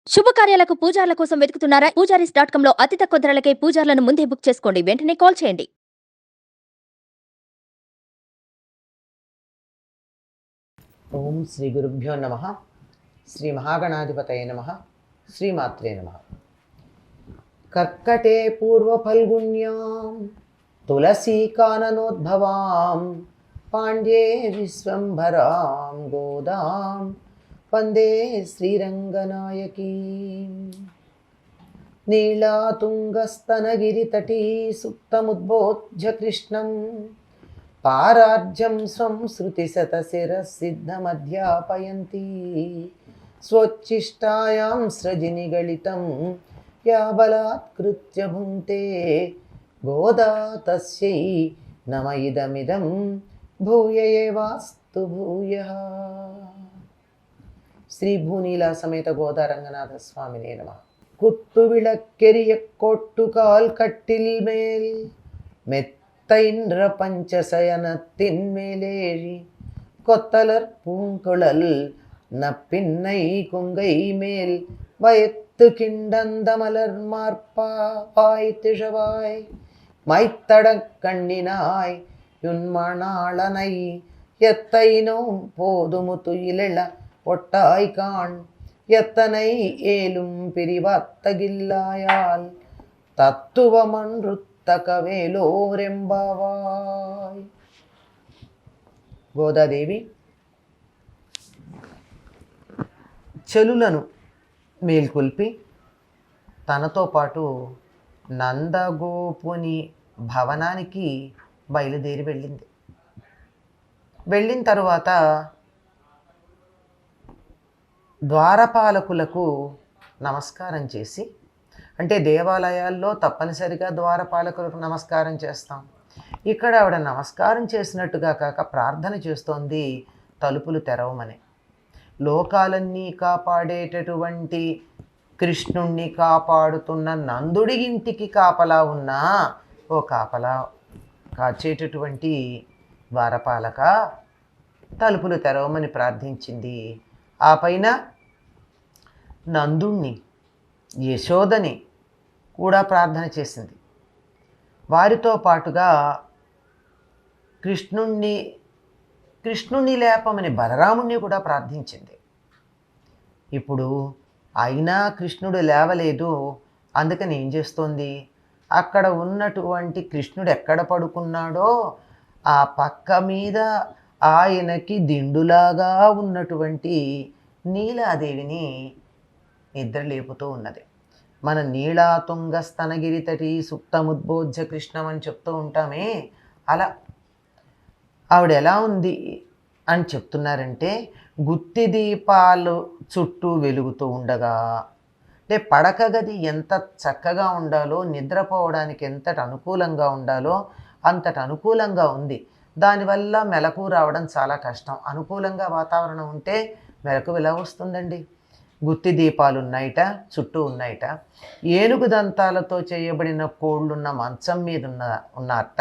శుభకార్యాలకు పూజార్ల కోసం వెతుకుతున్నారా? పూజారీస్.com లో అతి తక్కువ ధరలకే పూజార్లను ముందే బుక్ చేసుకోండి. వెంటనే కాల్ చేయండి. ఓం శ్రీ గురుభ్యో నమ. శ్రీ మహాగణాధిపతయ నమ. శ్రీమాత్రే నమ. కర్కటే పూర్వఫల్గుణ్యాం తులసీకాననోద్భవాం పాండ్యే విశ్వంభరాం గోదాం వందే శ్రీరంగనాయకీ. నీళాతుంగస్తనగిరితటీ సుప్తముద్బోధ్య కృష్ణం పారార్జం స్వం శృతిశతశిరసిద్ధమధ్యాపయంతి స్వోచ్ఛిష్టాయాం స్రజినిగళితం యా బలాత్కృత్య భుంక్తే గోదా తస్యై నమ ఇదమిదం భూయ ఏవాస్తు భూయః. శ్రీ భూనీలా సమేత గోదా రంగనాథ స్వామినే నమః. குத்து விளக்கெரிய கோட்டுகால் கட்டில் மேல் மெத்தைன்ற பஞ்சசயனத்தின் மேலேறி கொத்தலர் பூங்குழல் நப்பின்னை கொங்கை மேல் வயத்து கிண்டந்த மலர் மார்பாய் திழவாய் மைத்தடக் கண்ணினாய் யுன்மணாளனை எத்தைனோம் போதுமுத்துயிலெழ ஒட்டாய்கான் எத்தனை ஏலும் பிரிவாத்தகில்லாயால் తత్తువమనృత్తకవేలోరెంబావాయ్. గోదాదేవి చెలులను మేల్కొల్పి తనతో పాటు నందగోపుని భవనానికి బయలుదేరి వెళ్ళింది. వెళ్ళిన తరువాత ద్వారపాలకులకు నమస్కారం చేసి, అంటే దేవాలయాల్లో తప్పనిసరిగా ద్వారపాలకులకు నమస్కారం చేస్తాం. ఇక్కడ ఆవిడ నమస్కారం చేసినట్టుగా కాక ప్రార్థన చేస్తోంది, తలుపులు తెరవమని. లోకాలన్నీ కాపాడేటటువంటి కృష్ణుణ్ణి కాపాడుతున్న నందుడి ఇంటికి కాపలా ఉన్న ఓ కాపలా కాచేటటువంటి ద్వారపాలక, తలుపులు తెరవమని ప్రార్థించింది. ఆ పైన నందుణ్ణి, యశోదని కూడా ప్రార్థన చేసింది. వారితో పాటుగా కృష్ణుణ్ణి లేపమని బలరాముణ్ణి కూడా ప్రార్థించింది. ఇప్పుడు అయినా కృష్ణుడు లేవలేదు. అందుకని ఏం చేస్తోంది, అక్కడ ఉన్నటువంటి కృష్ణుడు ఎక్కడ పడుకున్నాడో ఆ పక్క మీద ఆయనకి దిండులాగా ఉన్నటువంటి నీలాదేవిని నిద్ర లేపుతూ ఉన్నది. మన నీళాతుంగ స్తనగిరితటి సుప్తముద్బోధ్య కృష్ణం అని చెప్తూ ఉంటామే, అలా ఆవిడ ఎలా ఉంది అని చెప్తున్నారంటే, గుత్తి దీపాలు చుట్టూ వెలుగుతూ ఉండగా, అంటే పడక గది ఎంత చక్కగా ఉండాలో, నిద్రపోవడానికి ఎంతటి అనుకూలంగా ఉండాలో అంతటి అనుకూలంగా ఉంది. దానివల్ల మెలకు రావడం చాలా కష్టం. అనుకూలంగా వాతావరణం ఉంటే మెలకు ఎలా వస్తుందండి? గుత్తి దీపాలు ఉన్నాయిట, చుట్టూ ఉన్నాయిట. ఏనుగు దంతాలతో చేయబడిన కోళ్ళున్న మంచం మీద ఉన్నారట.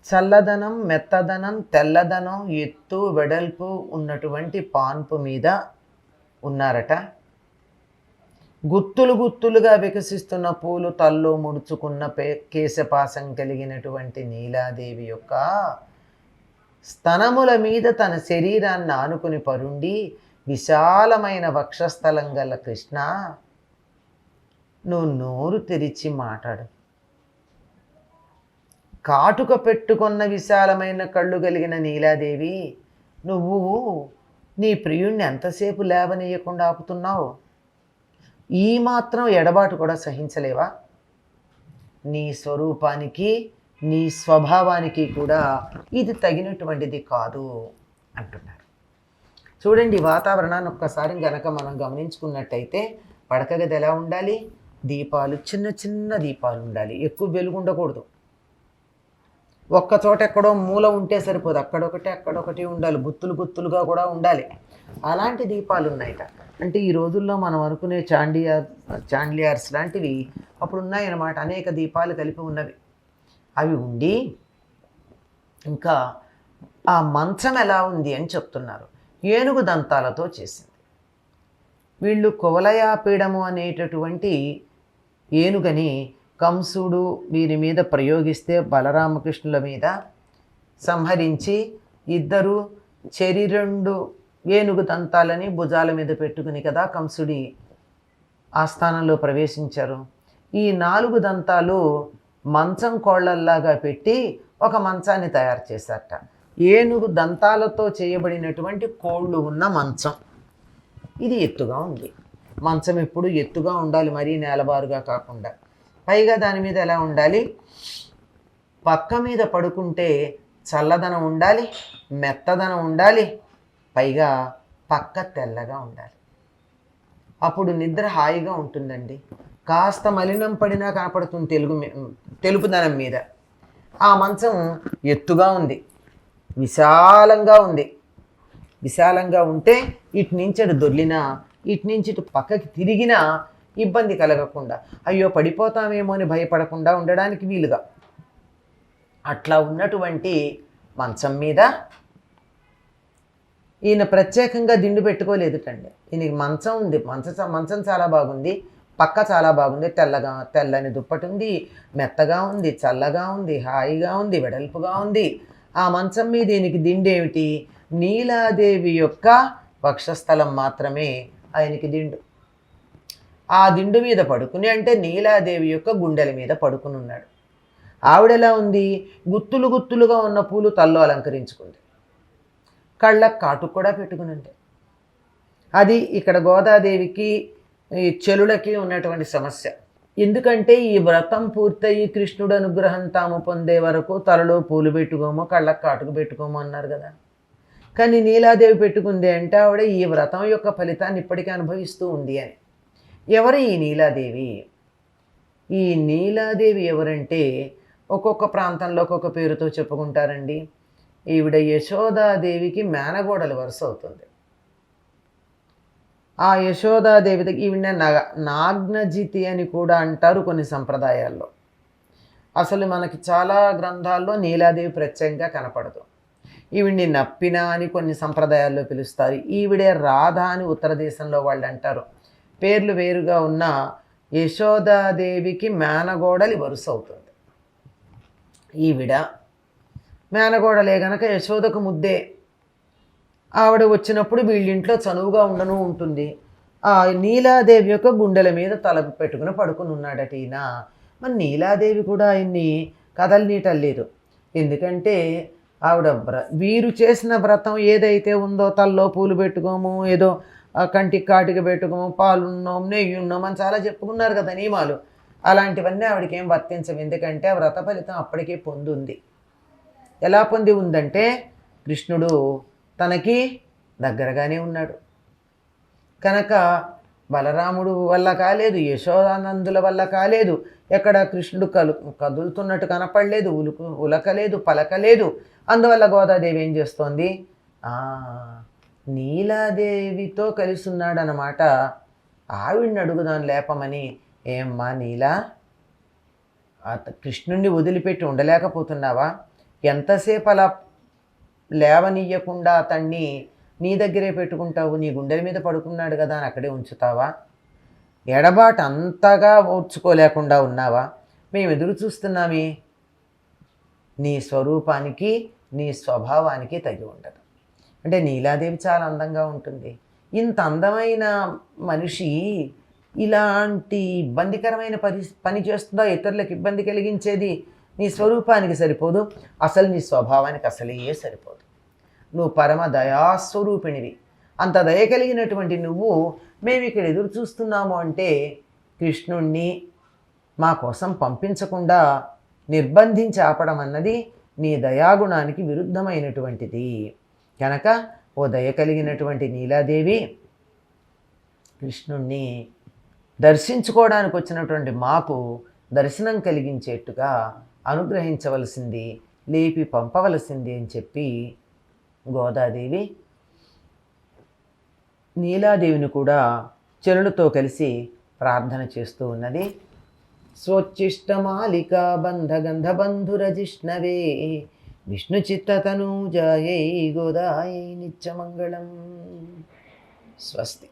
చల్లదనం, మెత్తదనం, తెల్లదనం, ఎత్తు వెడల్పు ఉన్నటువంటి పాన్పు మీద ఉన్నారట. గుత్తులు గుత్తులుగా వికసిస్తున్న పూలు తల్లో ముడుచుకున్న కేశపాసం కలిగినటువంటి నీలాదేవి యొక్క స్తనముల మీద తన శరీరాన్ని ఆనుకుని పరుండి విశాలమైన వక్షస్థలం గల కృష్ణ, నువ్వు నోరు తెరిచి మాట్లాడు. కాటుక పెట్టుకున్న విశాలమైన కళ్ళు కలిగిన నీలాదేవి, నువ్వు నీ ప్రియుణ్ణి ఎంతసేపు లేవనీయకుండా ఆపుతున్నావు? ఈ మాత్రం ఎడబాటు కూడా సహించలేవా? నీ స్వరూపానికి, నీ స్వభావానికి కూడా ఇది తగినటువంటిది కాదు అంటున్నారు. చూడండి, వాతావరణాన్ని ఒక్కసారి గనక మనం గమనించుకున్నట్టయితే, పడక గది ఎలా ఉండాలి? దీపాలు, చిన్న చిన్న దీపాలు ఉండాలి, ఎక్కువ వెలుగు ఉండకూడదు. ఒక్కచోట ఎక్కడో మూల ఉంటే సరిపోదు, అక్కడొకటి ఉండాలి, గుత్తులు గుత్తులుగా కూడా ఉండాలి. అలాంటి దీపాలు ఉన్నాయట. అంటే ఈ రోజుల్లో మనం అనుకునే చాండిలియర్స్ లాంటివి అప్పుడు ఉన్నాయన్నమాట. అనేక దీపాలు కలిపి ఉన్నవి. అవి ఉండి, ఇంకా ఆ మంచం ఎలా ఉంది అని చెప్తున్నారు. ఏనుగు దంతాలతో చేసింది. వీళ్ళు కువలయాపీడము అనేటటువంటి ఏనుగని కంసుడు వీరి మీద ప్రయోగిస్తే బలరామకృష్ణుల మీద సంహరించి ఇద్దరు చెరి 2 ఏనుగు దంతాలని భుజాల మీద పెట్టుకుని కదా కంసుడి ఆస్థానంలో ప్రవేశించారు. ఈ 4 దంతాలు మంచం కోళ్లల్లాగా పెట్టి ఒక మంచాన్ని తయారు చేశారట. ఏనుగు దంతాలతో చేయబడినటువంటి కోళ్ళు ఉన్న మంచం. ఇది ఎత్తుగా ఉంది. మంచం ఎప్పుడు ఎత్తుగా ఉండాలి, మరీ నేలబారుగా కాకుండా. పైగా దాని మీద ఎలా ఉండాలి, పక్క మీద పడుకుంటే చల్లదనం ఉండాలి, మెత్తదనం ఉండాలి, పైగా పక్క తెల్లగా ఉండాలి. అప్పుడు నిద్ర హాయిగా ఉంటుందండి. కాస్త మలినం పడినా కనపడుతుంది తెలుపుదనం మీద. ఆ మంచం ఎత్తుగా ఉంది, విశాలంగా ఉంది. విశాలంగా ఉంటే ఇటు నుంచి అటు దొర్లినా, ఇటు నుంచి ఇటు పక్కకి తిరిగినా ఇబ్బంది కలగకుండా, అయ్యో పడిపోతామేమో అని భయపడకుండా ఉండడానికి వీలుగా అట్లా ఉన్నటువంటి మంచం మీద ఈయన ప్రత్యేకంగా దిండు పెట్టుకోలేదుటండి. ఈయనకి మంచం ఉంది, మంచం చాలా బాగుంది, పక్క చాలా బాగుంది, తెల్లని దుప్పటి ఉంది, మెత్తగా ఉంది, చల్లగా ఉంది, హాయిగా ఉంది, వెడల్పుగా ఉంది. ఆ మంచం మీద ఈయనకి దిండు ఏమిటి, నీలాదేవి యొక్క వక్షస్థలం మాత్రమే ఆయనకి దిండు. ఆ దిండు మీద పడుకుని, అంటే నీలాదేవి యొక్క గుండెల మీద పడుకుని ఉన్నాడు. ఆవిడెలా ఉంది, గుత్తులు గుత్తులుగా ఉన్న పూలు తల్లో అలంకరించుకుంది, కళ్ళకు కాటుకు కూడా పెట్టుకుని ఉంటే. అది ఇక్కడ గోదాదేవికి ఈ చెలులకి ఉన్నటువంటి సమస్య. ఎందుకంటే ఈ వ్రతం పూర్తయి కృష్ణుడు అనుగ్రహం తాము పొందే వరకు తలలో పూలు పెట్టుకోమో కళ్ళకు కాటుకు పెట్టుకోమో అన్నారు కదా. కానీ నీలాదేవి పెట్టుకుంది అంటే ఆవిడ ఈ వ్రతం యొక్క ఫలితాన్ని ఇప్పటికీ అనుభవిస్తూ ఉంది అని. ఎవరు ఈ నీలాదేవి? ఈ నీలాదేవి ఎవరంటే ఒక్కొక్క ప్రాంతంలో ఒక్కొక్క పేరుతో చెప్పుకుంటారండి. ఈవిడ యశోదాదేవికి మేనగోడలు వరుస అవుతుంది. ఆ యశోదాదేవి ఈవిడ నాగ్నజితి అని కూడా అంటారు కొన్ని సంప్రదాయాల్లో. అసలు మనకి చాలా గ్రంథాల్లో నీలాదేవి ప్రత్యేకంగా కనపడదు. ఈవిడ్ని నప్పిన అని కొన్ని సంప్రదాయాల్లో పిలుస్తారు. ఈవిడే రాధ అని ఉత్తర దేశంలో వాళ్ళు అంటారు. పేర్లు వేరుగా ఉన్న యశోదాదేవికి మేనగోడలి వరుస అవుతుంది. ఈవిడ మేనగోడలే గనక యశోదకు ముద్దే. ఆవిడ వచ్చినప్పుడు వీళ్ళింట్లో చనువుగా ఉండను ఉంటుంది. ఆ నీలాదేవి యొక్క గుండెల మీద తల పెట్టుకుని పడుకుని ఉన్నాడట ఈయన. మరి నీలాదేవి కూడా ఆయన్ని కదలనీయటలేదు. ఎందుకంటే ఆవిడ వీరు చేసిన వ్రతం ఏదైతే ఉందో, తల్లో పూలు పెట్టుకోము, ఏదో కంటికి కాటికి పెట్టుకోము, పాలున్నాం, నెయ్యి ఉన్నాం అని చాలా చెప్పుకున్నారు కదా నియమాలు. అలాంటివన్నీ ఆవిడకి ఏం వర్తించవు. ఎందుకంటే ఆ వ్రత ఫలితం అప్పటికే పొందుంది. ఎలా పొంది ఉందంటే కృష్ణుడు తనకి దగ్గరగానే ఉన్నాడు కనుక బలరాముడు వల్ల కాలేదు, యశోదానందుల వల్ల కాలేదు, ఎక్కడ కృష్ణుడు కదులుతున్నట్టు కనపడలేదు, ఉలకలేదు, పలకలేదు. అందువల్ల గోదాదేవి ఏం చేస్తోంది, నీలాదేవితో కలిసి ఉన్నాడనమాట. ఆవిడ్ని అడుగుదాను లేపమని. ఏమ్మా నీలా, కృష్ణుణ్ణి వదిలిపెట్టి ఉండలేకపోతున్నావా? ఎంతసేపు అలా లేవనీయకుండా అతన్ని నీ దగ్గరే పెట్టుకుంటావు? నీ గుండెల మీద పడుకున్నాడు కదా అని అక్కడే ఉంచుతావా? ఎడబాటు అంతగా ఓర్చుకోలేకుండా ఉన్నావా? మేము ఎదురు చూస్తున్నామే. నీ స్వరూపానికి నీ స్వభావానికి తగి ఉండదు. అంటే నీలాదేవి చాలా అందంగా ఉంటుంది. ఇంత అందమైన మనిషి ఇలాంటి ఇబ్బందికరమైన పని చేస్తుందా? ఇతరులకు ఇబ్బంది కలిగించేది నీ స్వరూపానికి సరిపోదు, అసలు నీ స్వభావానికి అసలే సరిపోదు. నువ్వు పరమ దయాస్వరూపిణివి. అంత దయ కలిగినటువంటి నువ్వు మేము ఇక్కడ ఎదురు చూస్తున్నాము అంటే కృష్ణుణ్ణి మా కోసం పంపించకుండా నిర్బంధించి ఆపడం అన్నది నీ దయాగుణానికి విరుద్ధమైనటువంటిది. కనుక ఓ దయ కలిగినటువంటి నీలాదేవి, కృష్ణుణ్ణి దర్శించుకోవడానికి వచ్చినటువంటి మాకు దర్శనం కలిగించేట్టుగా అనుగ్రహించవలసింది, లేపి పంపవలసింది అని చెప్పి గోదాదేవి నీలాదేవిని కూడా చెరులతో కలిసి ప్రార్థన చేస్తూ ఉన్నది. స్వోచ్చిష్టమాలికా బంధగంధబంధురజిష్ణవే విష్ణు చిత్తతనూజాయై గోదాయై నిత్యమంగళం. స్వస్తి.